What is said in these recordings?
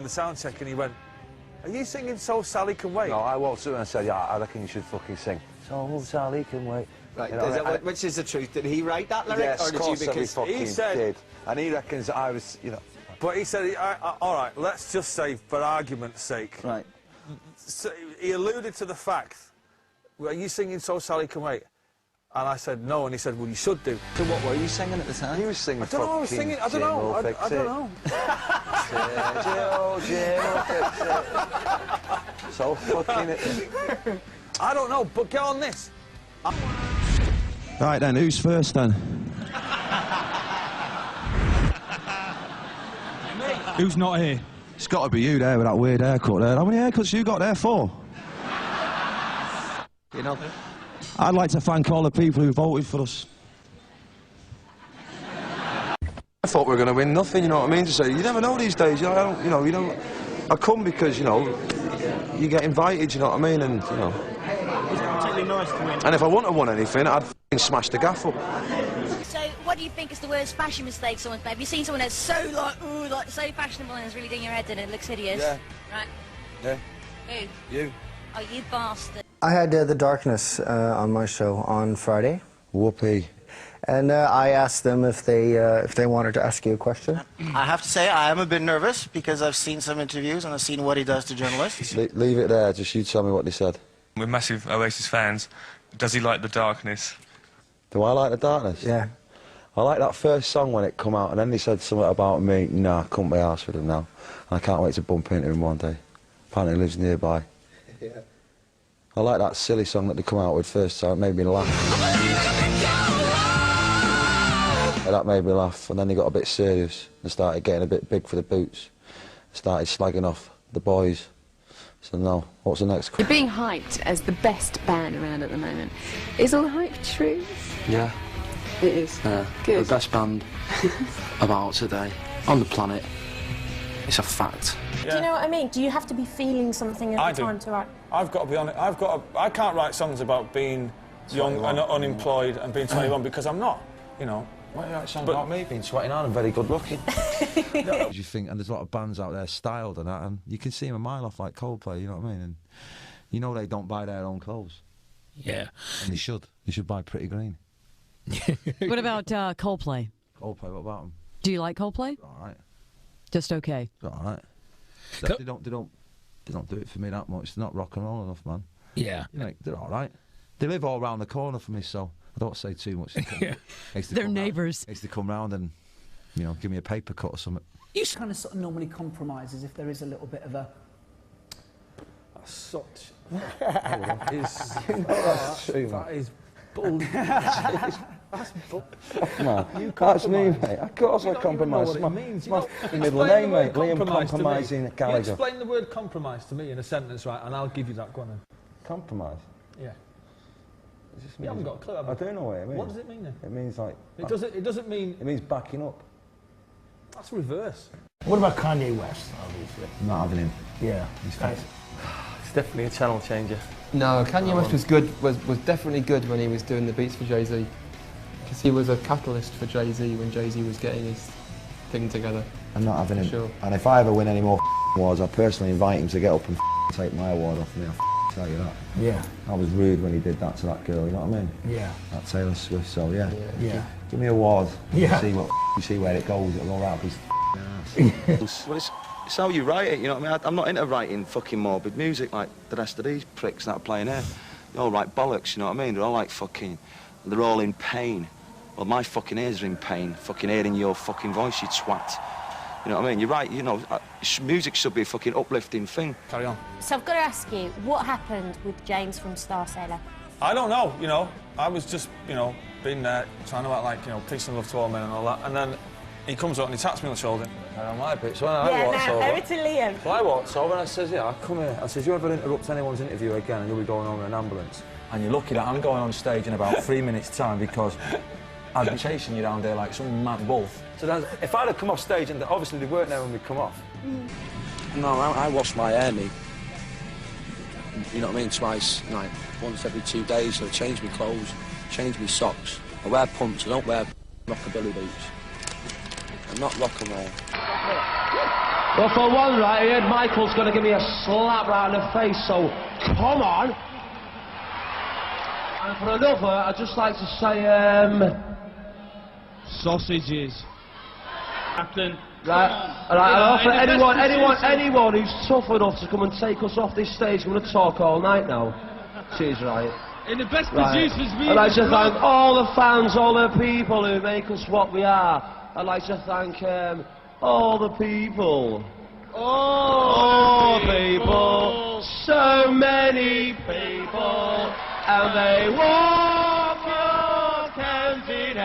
The sound check, and he went, "Are you singing So Sally Can Wait?" No, I walked through and I said, "Yeah, I reckon you should fucking sing So Sally Can Wait." Right, you know, which is the truth? Did he write that lyric, yes, or did you? Because he said, did, and he reckons I was, you know. But he said, "All right, let's just say, for argument's sake." Right. So he alluded to the fact, "Are you singing So Sally Can Wait?" And I said no, and he said, "Well, you should do." So what were you singing at the time? He was singing. I don't know. I was singing. I don't know. I don't know. So fucking it. I don't know. But get on this. Right then, who's first then? Who's not here? It's got to be you there with that weird haircut there. How many haircuts you got there for? You know. I'd like to thank all the people who voted for us. I thought we were going to win nothing, you know what I mean? To say, you never know these days, you know, you don't. I come because, you know, you get invited, you know what I mean, and, you know. It's particularly nice to win. And if I wouldn't have won anything, I'd f***ing smash the gaff up. So, what do you think is the worst fashion mistake someone's made? Have you seen someone that's so, like, ooh, like, so fashionable and is really doing your head in and it looks hideous? Yeah. Right. Yeah. Who? You. Oh, you bastard. I had The Darkness on my show on Friday. Whoopee. And I asked them if they wanted to ask you a question. I have to say I am a bit nervous because I've seen some interviews and I've seen what he does to journalists. Leave it there, just you tell me what they said. We're massive Oasis fans. Does he like The Darkness? Do I like The Darkness? Yeah. I like that first song when it come out, and then they said something about me. Nah, I couldn't be arsed with him now. And I can't wait to bump into him one day. Apparently he lives nearby. Yeah. I like that silly song that they come out with first time. It made me laugh. Yeah, that made me laugh, and then they got a bit serious and started getting a bit big for the boots. Started slagging off the boys. So now, what's the next? You're being hyped as the best band around at the moment. Is all the hype true? Yeah. It is. Good. The best band about today on the planet. It's a fact. Yeah. Do you know what I mean? Do you have to be feeling something at the time to write? I've got to be honest. I can't write songs about being young and unemployed and being 21 because I'm not. You know. Why do you write songs about me being 29 and very good looking? No. You think, and there's a lot of bands out there styled and that, and you can see them a mile off, like Coldplay. You know what I mean? And you know they don't buy their own clothes. Yeah. And they should. They should buy Pretty Green. What about Coldplay? Coldplay. What about them? Do you like Coldplay? All right. Just okay. All right. They don't do it for me that much. They're not rock and roll enough, man. Yeah. You know, they're all right. They live all round the corner from me, so I don't say too much. Yeah. They're neighbours. They used to come round and, you know, give me a paper cut or something. You kind of sort of normally compromises if there is a little bit of a... Such. That is bull. That's bull. Man, that's me, mate. Of course I compromise. It's my middle name, mate. Liam Compromising Gallagher. Explain the word compromise to me in a sentence, right, and I'll give you that. Go on then. Compromise? Yeah. You haven't got a clue. I don't know what it means. What does it mean then? It means like... It doesn't mean... It means backing up. That's reverse. What about Kanye West, obviously? Not having him. Yeah. It's definitely a channel changer. No, Kanye West was good. Was definitely good when he was doing the beats for Jay-Z, because he was a catalyst for Jay-Z when Jay-Z was getting his thing together. I'm not having him. Sure. And if I ever win any more awards, I personally invite him to get up and take my award off me. I'll tell you that. Yeah. I was rude when he did that to that girl. You know what I mean? Yeah. That Taylor Swift. So yeah. Yeah. Give me a award. Yeah. See where it goes. It'll all out his ass. Well, it's how you write it, you know what I mean? I'm not into writing fucking morbid music like the rest of these pricks that are playing here. They all write bollocks, you know what I mean? They're all like fucking... They're all in pain. Well, my fucking ears are in pain, fucking hearing your fucking voice, you twat. You know what I mean? You're right, you know, music should be a fucking uplifting thing. Carry on. So I've got to ask you, what happened with James from Star Sailor? I don't know, you know. I was just, you know, being there, trying to act like, you know, peace and love to all men and all that. And then he comes up and he taps me on the shoulder. I don't like it. So when I walked over... over to Liam. So I walked over and I says, yeah, come here. I says, you ever interrupt anyone's interview again and you'll be going home in an ambulance? And you're lucky that I'm going on stage in about 3 minutes' time because I'd be chasing you down there like some mad wolf. So then, if I'd have come off stage, and obviously they weren't there when we come off. No, I wash my hair, me. You know what I mean? Twice, like, once every 2 days, so I change my clothes, change my socks. I wear pumps, I don't wear rockabilly boots. I'm not rock and roll. Well, for one, right, I heard Michael's going to give me a slap right in the face, so come on. And for another, I'd just like to say, sausages. Captain. Right, and I offer anyone who's tough enough to come and take us off this stage. I'm going to talk all night now. Cheers, right. In the best Right. producers I'd like to thank all the fans, all the people who make us what we are. I'd like to thank all the people. All people, so many people, and they walk hand in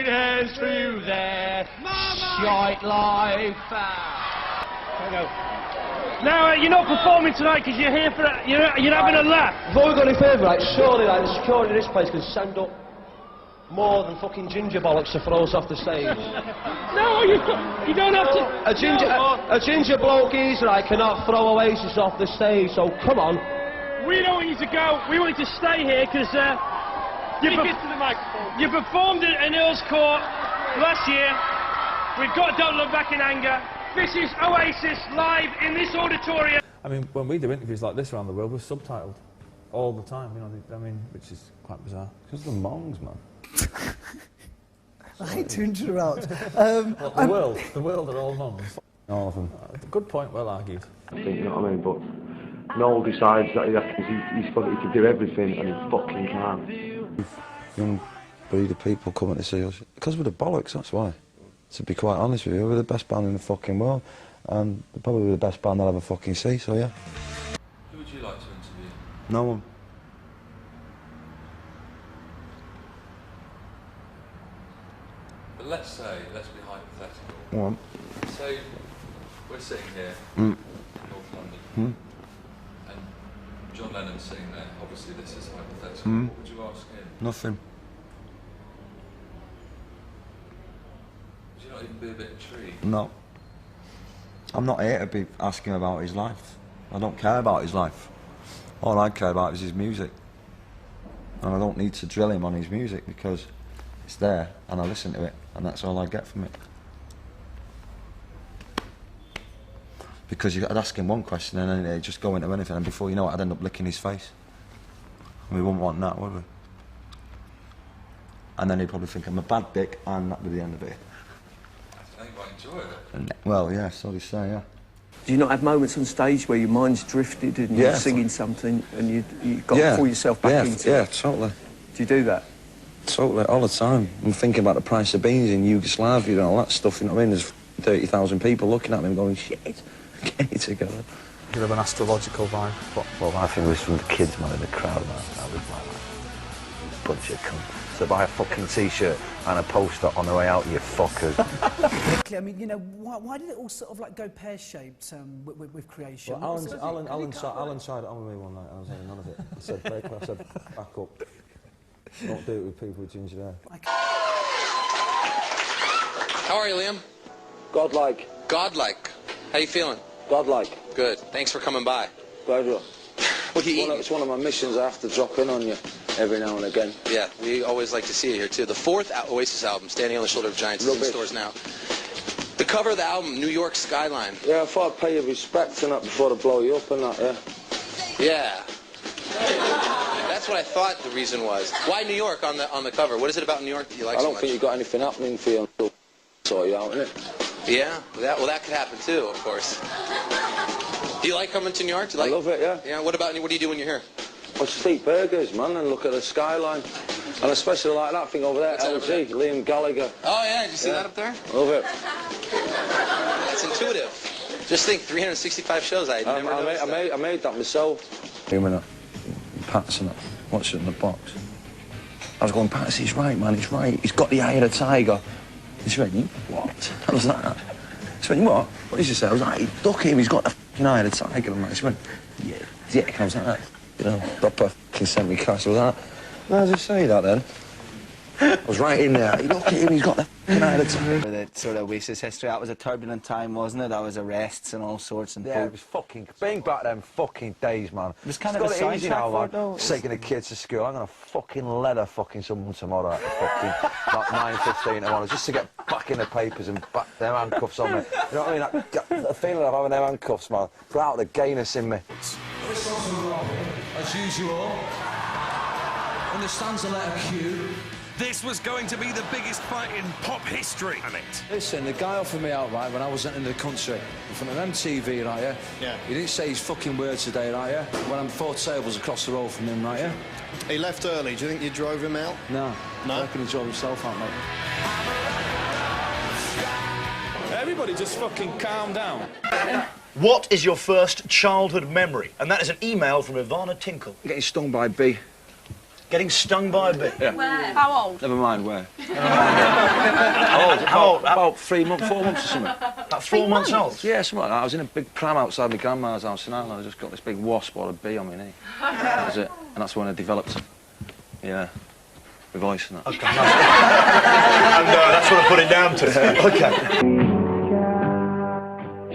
hand through their shite life. Now, you're not performing tonight because you're here for you're having a laugh. Before we go any further, right, surely like, the security of this place can send up more than fucking ginger bollocks to throw us off the stage. No, you don't have to. A ginger bloke geezer, I cannot throw Oasis off the stage, so come on. We don't want you to go. We want you to stay here because you performed in Earl's Court last year. We've got Don't Look Back in Anger. This is Oasis live in this auditorium. I mean, when we do interviews like this around the world, we're subtitled all the time, you know, I mean, which is quite bizarre. Because the mongs, man. I hate to interrupt. Well, the world are all mums. All of them. Good point, well argued. I think, you know what I mean, but Noel decides that he can do everything and he fucking can't. Young breed of people coming to see us. Because we're the bollocks, that's why. To be quite honest with you, we're the best band in the fucking world. And probably the best band I'll ever fucking see, so yeah. Who would you like to interview? No one. But let's be hypothetical. Go on. Say we're sitting here in North London, and John Lennon's sitting there. Obviously, this is hypothetical. What would you ask him? Nothing. Would you not even be a bit intrigued? No. I'm not here to be asking about his life. I don't care about his life. All I care about is his music. And I don't need to drill him on his music because it's there and I listen to it and that's all I get from it. Because I'd ask him one question and then he'd just go into anything and before you know it I'd end up licking his face. And we wouldn't want that, would we? And then he'd probably think I'm a bad dick and that'd be the end of it. I think I might enjoy it. And, well, yeah, so they say, yeah. Do you not have moments on stage where your mind's drifted and you're singing something and you got to pull yourself back into it? Yeah, totally. Do you do that? Totally, all the time. I'm thinking about the price of beans in Yugoslavia and all that stuff, you know what I mean? There's 30,000 people looking at me and going, shit, get it together. You have an astrological vibe. Well, I think it was from the kids, man, in the crowd, man. That was like, bunch of cunts. So buy a fucking T-shirt and a poster on the way out, you fuckers. I mean, you know, why did it all sort of like go pear-shaped with creation? Well, Alan tried it on with me one night. I was having none of it. He said, I said, back up. Don't do it with people with ginger hair. How are you, Liam? Godlike. Godlike. How you feeling? Godlike. Good. Thanks for coming by. Pleasure. What are you eating? It's one of my missions. I have to drop in on you every now and again. Yeah, we always like to see you here, too. The fourth Oasis album, Standing on the Shoulder of Giants, is in stores now. The cover of the album, New York Skyline. Yeah, I thought I'd pay you respect and that before to blow you up and that, Yeah. That's what I thought the reason was. Why New York on the cover? What is it about New York that you like so much? I don't think you've got anything happening for you until sort you out, innit? Yeah, well, that could happen, too, of course. Do you like coming to New York? I love it, yeah. Yeah, what do you do when you're here? I just eat burgers, man, and look at the skyline. And especially like that thing over there, LG, Liam Gallagher. Oh, yeah, did you see that up there? Love it. That's intuitive. Just think, 365 shows, I made that myself. Patterson, watched it in the box. I was going, Patterson, he's right, man, he's right. He's got the eye of the tiger. He went, what? I was like that. He went, what? What did you say? I was like, look at him, he's got the f***ing eye of the tiger. And he went, yeah. And I was like that. You know, proper fucking sent me cash. I was like, why does he say that then? I was right in there. Look at him, he's got the f***ing eye of the time. The sort of Oasis history, that was a turbulent time, wasn't it? That was arrests and all sorts. And yeah, it was fucking... Being back them fucking days, man. It was kind it's of a got it easy now, soundtrack for man. Taking the kids to school, I'm gonna fucking leather fucking someone tomorrow at fucking about 9:15 tomorrow, just to get back in the papers and back them handcuffs on me. You know what I mean? The feeling of having them handcuffs, man. Put out the gayness in me. As usual, understands the letter Q. This was going to be the biggest fight in pop history, damn it. Listen, the guy offered me out, right, when I wasn't in the country, in front of MTV, right, yeah? Yeah. He didn't say his fucking words today, right, yeah? When I'm 4 tables across the road from him, right, yeah? He left early. Do you think you drove him out? No. No? I reckon he drove himself out, mate. Everybody just fucking calm down. What is your first childhood memory? And that is an email from Ivana Tinkle. Getting stung by a bee. Getting stung by a bee? Yeah. Where? How old? Never mind where. How old? About 4 months or something. About 4 months old? Yeah, something like that. I was in a big pram outside my grandma's house in Ireland. I just got this big wasp or a bee on my knee. That was it. And that's when I developed, yeah, my voice and that. Okay. And that's what I put it down to. Okay.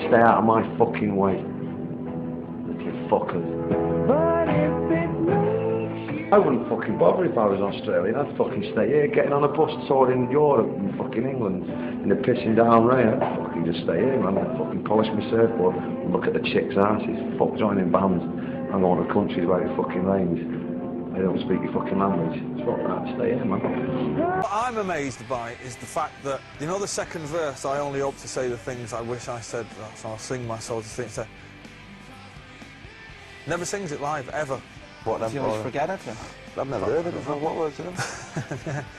Stay out of my fucking way. Little fuckers. I wouldn't fucking bother if I was Australian. I'd fucking stay here, getting on a bus touring Europe and fucking England in the pissing down rain. I'd fucking just stay here, man. I'd fucking polish my surfboard and look at the chicks' asses. Fuck joining bands and going to countries where it fucking rains. They don't speak your fucking language. Fuck that, stay here, man. What I'm amazed by is the fact that, you know, the second verse, I only hope to say the things I wish I said, so I'll sing my soul to things. Never sings it live, ever. What, you always forget it then? I've never heard it before. What words are them?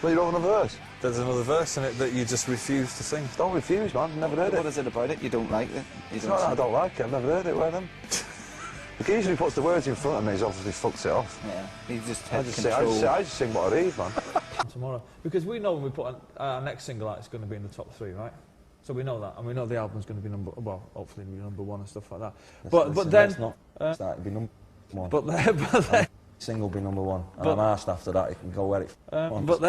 Well, you don't have another verse? There's another verse in it that you just refuse to sing. Don't refuse, man. I've never heard it. What is it about it? You don't like it? It's not that I don't like it. I've never heard it. Where them? The geezer who puts the words in front of me has obviously fucks it off. Yeah, he just I just sing what I read, man. Tomorrow. Because we know when we put our next single out, it's going to be in the top 3, right? So we know that, and we know the album's going to be hopefully be #1 and stuff like that. But then... It's not start to be #1. But then... Single be #1, and I'm asked after that, it can go where it wants. But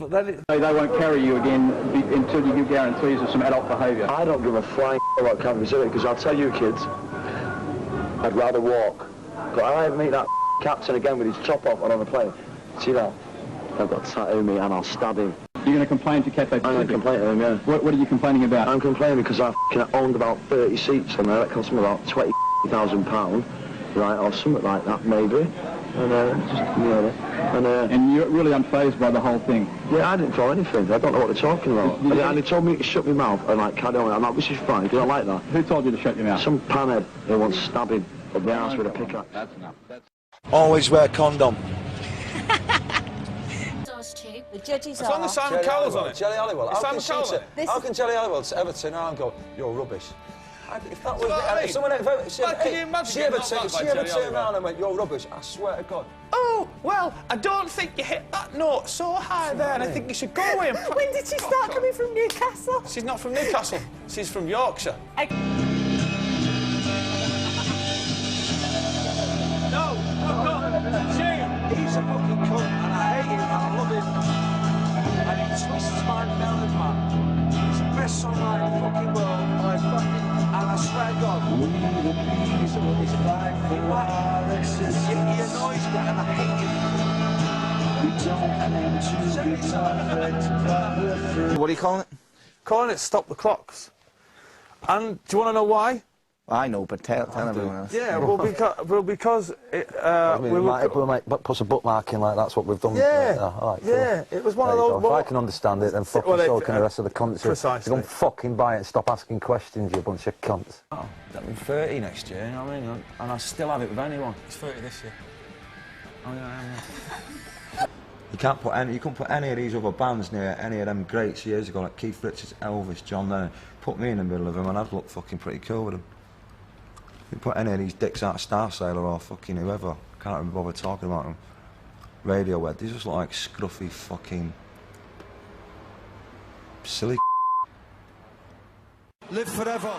then They won't carry you again until you give guarantees of some adult behaviour. I don't give a flying about Canterbury City, because I'll tell you kids, I'd rather walk. But I meet that captain again with his top off and on the plane. See that? I've got a tattoo me and I'll stab him. You're going to complain to Cafe Pacific? I'm going to complain to him, yeah. What are you complaining about? I'm complaining because I owned about 30 seats on there. That cost me about £20,000, right, or something like that, maybe. And, just, you know, and you're really unfazed by the whole thing? Yeah, I didn't throw anything. I don't know what they're talking about. And they told me to shut my mouth and, like, carry on. I'm like, which is fine, because I like that. Who told you to shut your mouth? Some panhead who wants stabbing up the ass with a pickaxe. That's enough. Always wear condom. The judges It's on the Simon Cowell's on it. Jelly Halliwell. It's Simon Cowell. How can Jelly Halliwell ever turn around and go, you're rubbish? If that was... If someone... can you imagine she ever getting knocked back by Jelly turned around Halliwell? and went, you're rubbish, I swear to God. Oh, well, I don't think you hit that note so high there, and I think you should go away and... When did she start coming from Newcastle? She's not from Newcastle. She's from Yorkshire. No, he's a fucking cunt, and I hate him, and I love him. And he twists my melon, man. He's the best songwriter in the fucking world, and I swear to God, he annoys me, and I hate him. What are you calling it? Calling it Stop the Clocks. And do you want to know why? I know, but tell everyone else. Yeah, well, because it, we might put a bookmark in, like that's what we've done. Yeah, all right, yeah. It was one of those. If I can understand it, then fucking so can the rest of the cunts. Precisely. Don't fucking buy it and stop asking questions, you bunch of cunts. Oh, I'm 30 next year, you know what I mean? And I still have it with anyone. He's 30 this year. Oh yeah. You couldn't put any of these other bands near any of them greats years ago, like Keith Richards, Elvis, John Lennon. Put me in the middle of them, and I'd look fucking pretty cool with them. You put any of these dicks out of Star Sailor or fucking whoever, can't even bother talking about them. Radiohead, they just look like scruffy fucking silly. Live forever.